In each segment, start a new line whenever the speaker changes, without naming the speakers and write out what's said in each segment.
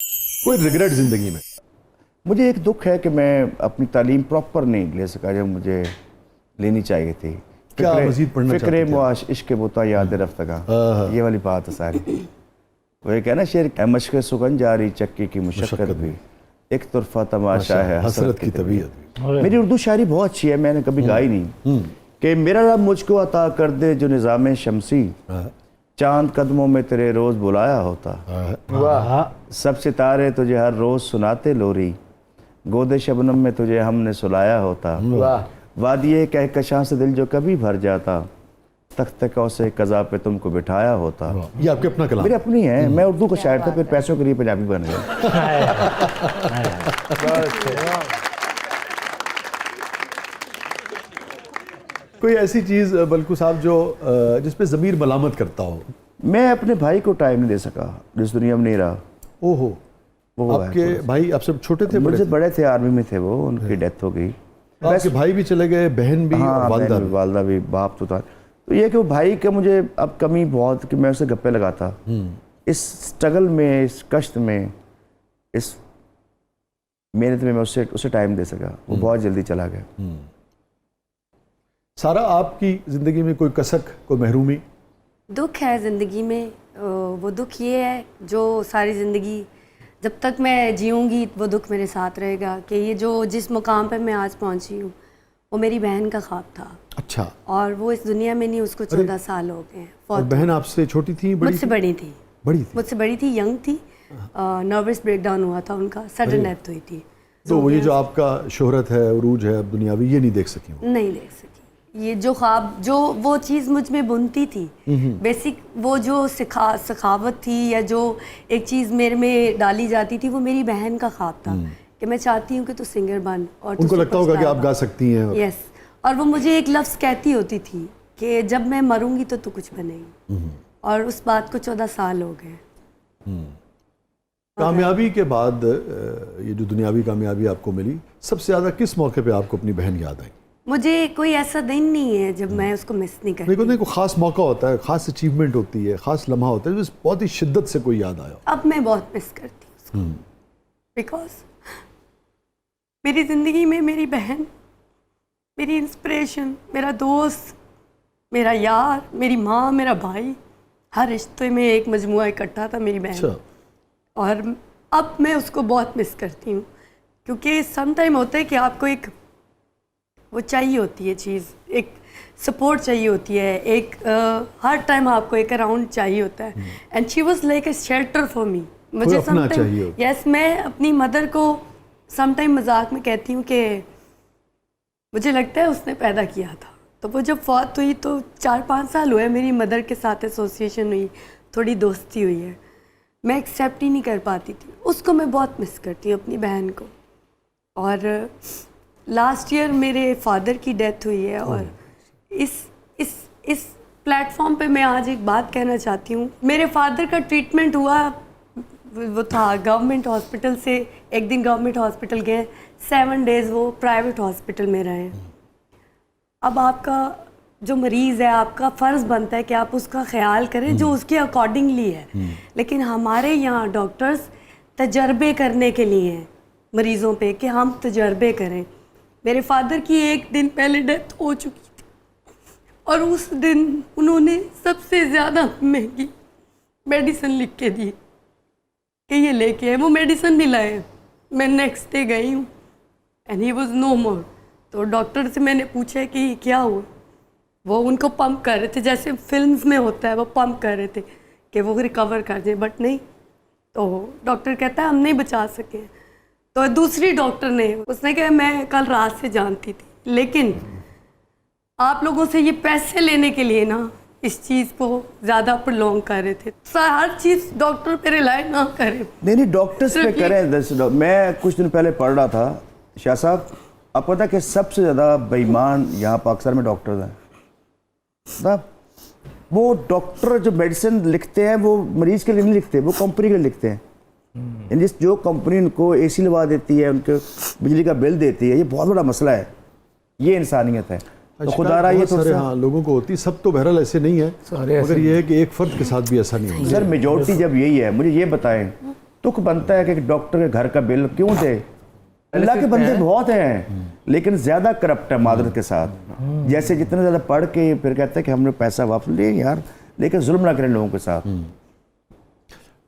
कोई रिग्रेट ज़िंदगी में?
मुझे एक दुख है कि मैं अपनी तालीम प्रॉपर नहीं ले सका जो मुझे लेनी चाहिए थी।
क्या मज़ीद पढ़ना चाहते
फ़िक्रे
थे?
मुआश इश्क बुता याद रफ्तगा, ये वाली बात है सारी। वो एक है ना शेर, मशक़ सुगन जारी चक्की की मुशक्क़त भी, एक तुरफा तमाशा है हसरत की तबीयत भी। मेरी उर्दू शायरी बहुत अच्छी है, मैंने कभी गाई नहीं। कि मेरा रब मुझको अता कर दे जो निज़ाम शमसी, चांद कदमों में तेरे रोज़ बुलाया होता। वाह। सब सितारे तुझे हर रोज़ सुनाते लोरी, गोदे शबनम में तुझे हमने सुलाया होता। वाह। वादिये कहकशां से दिल जो कभी भर जाता, तख्त कौसे कज़ा पे तुमको बिठाया होता।
ये आपके अपना कलाम?
मेरी अपनी है, मैं उर्दू का शायर था, फिर पैसों के लिए पंजाबी बन गया।
कोई ऐसी चीज़ बल्कु साहब जो जिस पे ज़मीर मलामत करता हो?
मैं अपने भाई को टाइम नहीं दे सका, जिस दुनिया में नहीं रहा।
ओहो,
वो
आपके भाई आपसे छोटे थे?
मुझसे बड़े थे, आर्मी में थे वो, उनकी डेथ हो गई।
आपके भाई भी चले गए, बहन भी?
हाँ,
और
वालदा भी, बाप तो था। तो ये कि वो भाई का मुझे अब कमी बहुत, कि मैं उसे गप्पे लगाता इस स्ट्रगल में, इस कष्ट में, इस मेहनत में मैं उसे टाइम दे सका। वो बहुत जल्दी चला गया।
सारा, आपकी ज़िंदगी में कोई कसक, कोई महरूमी?
दुख है ज़िंदगी में। वो दुख ये है जो सारी ज़िंदगी जब तक मैं जीऊँगी वो दुख मेरे साथ रहेगा, कि ये जो जिस मुकाम पे मैं आज पहुँची हूँ वो मेरी बहन का ख्वाब था।
अच्छा।
और वो इस दुनिया में नहीं, उसको 14 साल हो गए।
और बहन आपसे छोटी थी, बड़ी
मुझसे बड़ी थी?
बड़ी थी,
मुझसे बड़ी थी, यंग थी। नर्वस ब्रेकडाउन हुआ था उनका, सडन डेथ हुई थी।
तो वो ये जो आपका शोहरत है, उरूज है अब दुनियावी, ये नहीं देख सकी हूँ?
नहीं देख सकी। ये जो ख्वाब, जो वो चीज़ मुझ में बुनती थी, बेसिक वो जो सखावत थी, या जो एक चीज़ मेरे में डाली जाती थी, वो मेरी बहन का ख्वाब था कि मैं चाहती हूँ कि तू सिंगर बन। और
उनको लगता होगा कि आप गा सकती हैं।
यस। और वो मुझे एक लफ्ज़ कहती होती थी कि जब मैं मरूंगी तो तू कुछ बनेगी। और उस बात को 14 साल हो गए।
कामयाबी के बाद ये जो दुनियावी कामयाबी आपको मिली, सबसे ज़्यादा किस मौके पे आपको अपनी बहन याद आई?
मुझे कोई ऐसा दिन नहीं है जब मैं उसको मिस नहीं करती।
नहीं, कोई ख़ास मौका होता है, ख़ास अचीवमेंट होती है, ख़ास लम्हा होता है जो बहुत ही शिद्दत से कोई याद आया।
अब मैं बहुत मिस करती हूँ उसको, बिकॉज मेरी ज़िंदगी में मेरी बहन, मेरी इंस्पिरेशन, मेरा दोस्त, मेरा यार, मेरी माँ, मेरा भाई, हर रिश्ते में एक मजमुआ इकट्ठा था, मेरी बहन।
अच्छा।
और अब मैं उसको बहुत मिस करती हूँ, क्योंकि सम टाइम होता है कि आपको एक वो चाहिए होती है चीज़, एक सपोर्ट चाहिए होती है, एक हर टाइम आपको एक अराउंड चाहिए होता है। And she was like a shelter for me. मुझे
अपना चाहिए।
यस, मैं अपनी मदर को सम टाइम मजाक में कहती हूँ कि मुझे लगता है उसने पैदा किया था। तो वो जब फौत हुई तो 4-5 साल हुए मेरी मदर के साथ एसोसिएशन हुई, थोड़ी दोस्ती हुई है। मैं एक्सेप्ट ही नहीं कर पाती थी उसको। मैं बहुत मिस करती हूँ अपनी बहन को। और लास्ट ईयर मेरे फादर की डेथ हुई है। और इस प्लेटफॉर्म पे मैं आज एक बात कहना चाहती हूँ। मेरे फादर का ट्रीटमेंट हुआ, वो था गवर्नमेंट हॉस्पिटल से, एक दिन गवर्नमेंट हॉस्पिटल गए, 7 डेज़ वो प्राइवेट हॉस्पिटल में रहे। अब आपका जो मरीज़ है, आपका फ़र्ज़ बनता है कि आप उसका ख्याल करें जो उसके अकॉर्डिंगली है। लेकिन हमारे यहाँ डॉक्टर्स तजर्बे करने के लिए हैं मरीज़ों पे, कि हम तजर्बे करें। मेरे फादर की एक दिन पहले डेथ हो चुकी थी और उस दिन उन्होंने सबसे ज़्यादा महंगी मेडिसिन लिख के दी कि ये लेके आए। वो मेडिसिन नहीं लाए। मैं नेक्स्ट डे गई हूँ एंड ही वाज नो मोर। तो डॉक्टर से मैंने पूछा कि क्या हुआ। वो उनको पंप कर रहे थे, जैसे फिल्म्स में होता है, वो पंप कर रहे थे कि वो रिकवर कर जाए, बट नहीं। तो डॉक्टर कहता है हम नहीं बचा सके। तो दूसरी डॉक्टर ने, उसने कहा मैं कल रात से जानती थी, लेकिन आप लोगों से ये पैसे लेने के लिए ना इस चीज़ को ज़्यादा प्रलोंग कर रहे थे। हर चीज़ डॉक्टर पे रिलाई ना करें।
नहीं, डॉक्टर्स पे करें। मैं कुछ दिन पहले पढ़ रहा था, शाह साहब, आपको पता है कि सबसे ज़्यादा बेईमान यहाँ पाकिस्तान में डॉक्टर्स हैं साहब। वो डॉक्टर जो मेडिसिन लिखते हैं वो मरीज़ के लिए नहीं लिखते, वो कंपनी के लिए लिखते हैं। जो कंपनी उनको एसी लगा देती है, उनको बिजली का बिल देती है, ये बहुत बड़ा मसला है। ये इंसानियत है। तो खुदारा ये तो
हाँ, लोगों को होती, सब तो बहरहाल ऐसे नहीं है, मगर ये है कि एक फ़र्द के साथ भी ऐसा नहीं होता।
सर मेजॉरिटी जब यही है, मुझे ये बताएं तुक बनता है कि डॉक्टर के घर का बिल क्यों दे। अल्लाह के बंदे बहुत हैं लेकिन ज़्यादा करप्ट है मादरत के साथ। जैसे जितने ज़्यादा पढ़ के फिर कहते हैं कि हमने पैसा वापस ले यार, लेकिन जुल्म ना करें लोगों के साथ।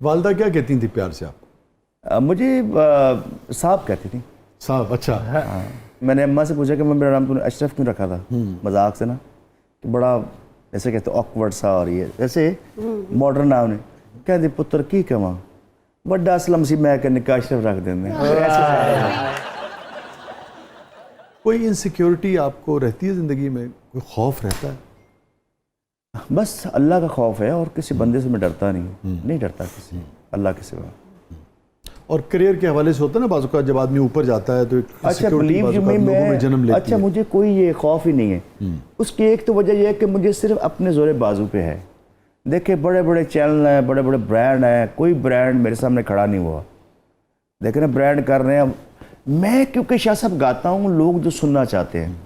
वालदा क्या कहती थी प्यार से आप?
मुझे साहब कहती थी।
साहब, अच्छा।
हाँ। मैंने अम्मा से पूछा कि मैं मेरा नाम तूने अशरफ क्यों रखा था, मजाक से ना, कि बड़ा ऐसे कहते ऑकवर्ड सा और ये ऐसे मॉडर्न नाम ने। कहते पुत्र की कमा बड़ा असलम सी मैं निका अशरफ रख देंगे।
कोई इनसिक्योरिटी आपको रहती है ज़िंदगी में, कोई खौफ रहता है?
बस अल्लाह का खौफ है और किसी बंदे से मैं डरता नहीं डरता किसी अल्लाह के सिवा।
और करियर के हवाले से होता है ना बाज़ औक़ात जब आदमी ऊपर जाता है तो एक
अच्छा
सिक्योरिटी बाज़ औक़ात लोगों में जन्म लेती
अच्छा
है।
मुझे कोई ये खौफ ही नहीं है। उसकी एक तो वजह यह है कि मुझे सिर्फ अपने जोरे बाजू पे है। देखिए बड़े बड़े चैनल हैं, बड़े बड़े ब्रांड हैं, कोई ब्रांड मेरे सामने खड़ा नहीं हुआ। देखे ना ब्रांड कर रहे हैं, मैं क्योंकि शाह साहब गाता हूँ लोग जो सुनना चाहते हैं,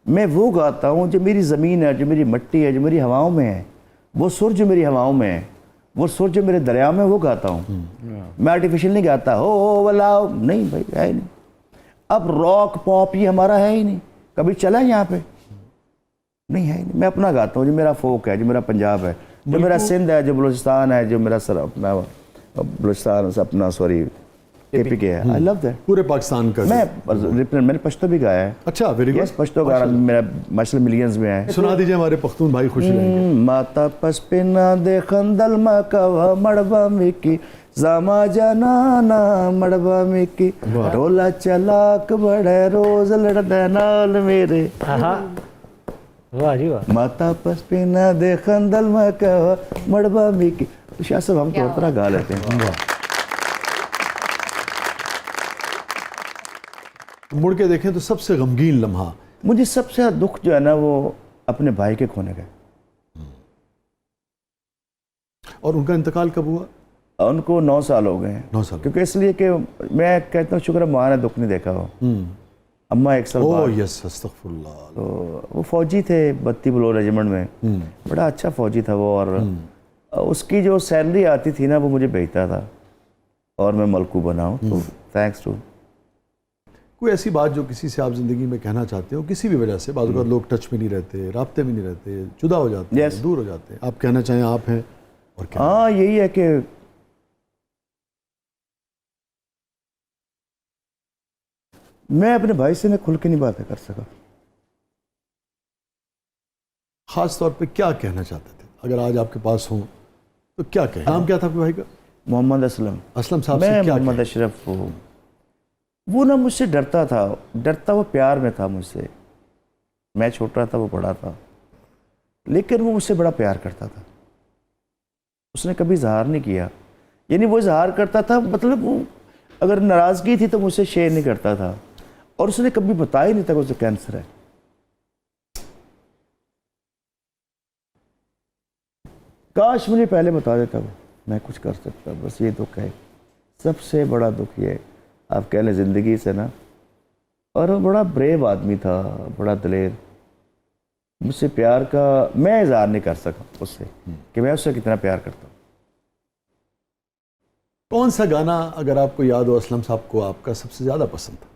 मैं वो गाता हूँ जो मेरी ज़मीन है, जो मेरी मिट्टी है, जो मेरी हवाओं में है, वो सुर जो मेरी हवाओं में है, वो सुर जो मेरे दरिया में, वो गाता हूँ। मैं आर्टिफिशियल नहीं गाता, हो वलाओ नहीं भाई, है नहीं। अब रॉक पॉप ये हमारा है ही नहीं, कभी चला है यहाँ पे नहीं है ही नहीं। मैं अपना गाता हूँ जो मेरा फोक है, जो मेरा पंजाब है, जो मेरा सिंध है, जो बलूचिस्तान है, जो मेरा बलूचिस्तान अपना सॉरी KPK है। I love that.
पूरे पाकिस्तान का
मैंने पश्तो भी गाया है।
अच्छा, वेरी गुड।
यस, पश्तो गाना मेरा माशाल्लाह मिलियंस में है।
सुना दीजिए, हमारे पख्तून भाई खुश रहेंगे।
माता पसपिना दे खंदल मकवा मड़बा मिकी जामा जनाना मड़बा मिकी ढोला चलाक बड़े रोज लड़दे नाल मेरे।
वाह जी वाह।
माता पसपिना दे खंदल मकवा मड़बा मिकी। शाह साहब हम तो और तरह गा लेते हैं।
मुड़ के देखें तो सबसे गमगीन लम्हा?
मुझे सबसे दुख जो है ना वो अपने भाई के खोने का।
और उनका इंतकाल कब हुआ?
उनको 9 साल हो गए हैं।
9 साल।
क्योंकि इसलिए कि मैं कहता हूँ शुक्र है माँ ने दुख नहीं देखा हो। अम्मा 1 साल बाद।
ओह यस, अस्तगफुरुल्लाह।
तो वो फौजी थे 32 बलोर रेजिमेंट में, बड़ा अच्छा फौजी था वो। और उसकी जो सैलरी आती थी ना वो मुझे भेजता था और मैं मलकू बनाऊँ। तो थैंक्स टू।
कोई ऐसी बात जो किसी से आप ज़िंदगी में कहना चाहते हो, किसी भी वजह से, बाज़ औक़ात लोग टच में नहीं रहते, राब्ते में नहीं रहते, जुदा हो जाते हैं, दूर हो जाते हैं, आप कहना चाहें आप हैं और क्या?
हाँ यही है कि मैं अपने भाई से मैं खुल के नहीं बातें कर सका।
ख़ास तौर पे क्या कहना चाहते थे? अगर आज आपके पास हो तो क्या कहें? नाम क्या था आपके भाई का?
मोहम्मद असलम।
असलम साहब से
मैं
क्या
मोहम्मद अशरफ हूँ। वो ना मुझसे डरता था, डरता वो प्यार में था मुझसे। मैं छोटा था वो बड़ा था, लेकिन वो मुझसे बड़ा प्यार करता था। उसने कभी इजहार नहीं किया, यानी वो इजहार करता था मतलब वो अगर नाराज़गी थी तो मुझसे शेयर नहीं करता था। और उसने कभी बताया नहीं था कि उसे कैंसर है। काश मुझे पहले बता देता वो, मैं कुछ कर सकता। बस ये दुख है, सबसे बड़ा दुख ये है आप कह लें ज़िंदगी से ना। और वो बड़ा ब्रेव आदमी था, बड़ा दलेर। मुझसे प्यार का मैं इज़हार नहीं कर सका उससे कि मैं उससे कितना प्यार करता हूँ।
कौन सा गाना अगर आपको याद हो असलम साहब को आपका सबसे ज़्यादा पसंद था?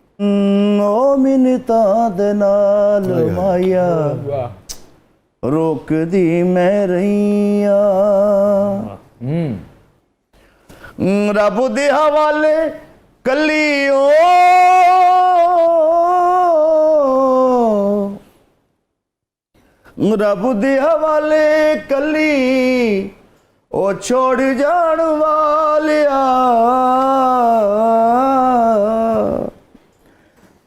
ओ मिन्नतां दे नाल माया रोक दी मैं रहिया रब दे हवाले कलियो रब दे हवाले कली ओ छोड़ जान वालिया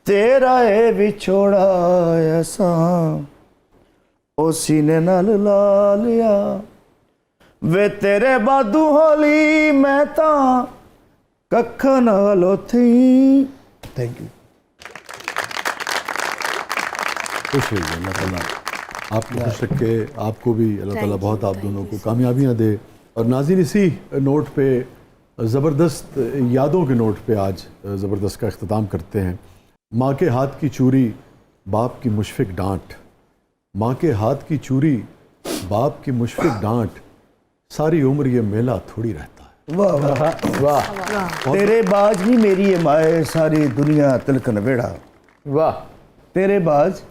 तेरा ए विछोड़ा ऐसा ओ सीने नाल ला लिया वे तेरे बादू होली मैं ता कख नालो थी। Thank you.
खुश रहिए, अल्लाह ताला आपको खुश रखे, आपको भी अल्लाह ताला बहुत आप दोनों को कामयाबियाँ दे। और नाज़रीन इसी नोट पे ज़बरदस्त यादों के नोट पे आज ज़बरदस्त का अख्तिताम करते हैं। माँ के हाथ की चूरी बाप की मुशफ़िक डांट, माँ के हाथ की चूरी बाप की मुशफ़िक डांट, सारी उम्र ये मेला थोड़ी रहता है।
वाह वाह
वाह
तेरे बाज नहीं मेरी ये माए सारी दुनिया तिलकन वेड़ा।
वाह
तेरे बाज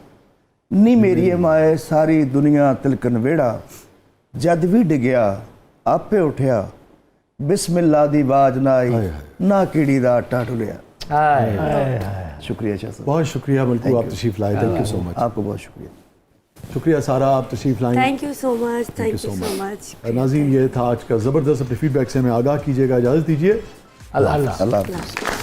नी मेरी ये माए सारी दुनिया तिलकन वेड़ा। जद भी डिगया आपे उठया बिस्मिल्लाह दी बाज ना आई ना कीड़ी दा आटा डुलिया। शुक्रिया शाह साहब,
बहुत शुक्रिया मलकू, आप तशरीफ लाए, थैंक यू सो मच।
आपको बहुत शुक्रिया।
शुक्रिया सारा, आप तशरीफ लाएं।
Thank you so much, thank you so much.
नाज़रीन ये था आज का ज़बरदस्त, अपने फीडबैक से हमें आगाह कीजिएगा, इजाज़त दीजिए।
अल्लाह अल्लाह
अल्लाह हाफ़िज़।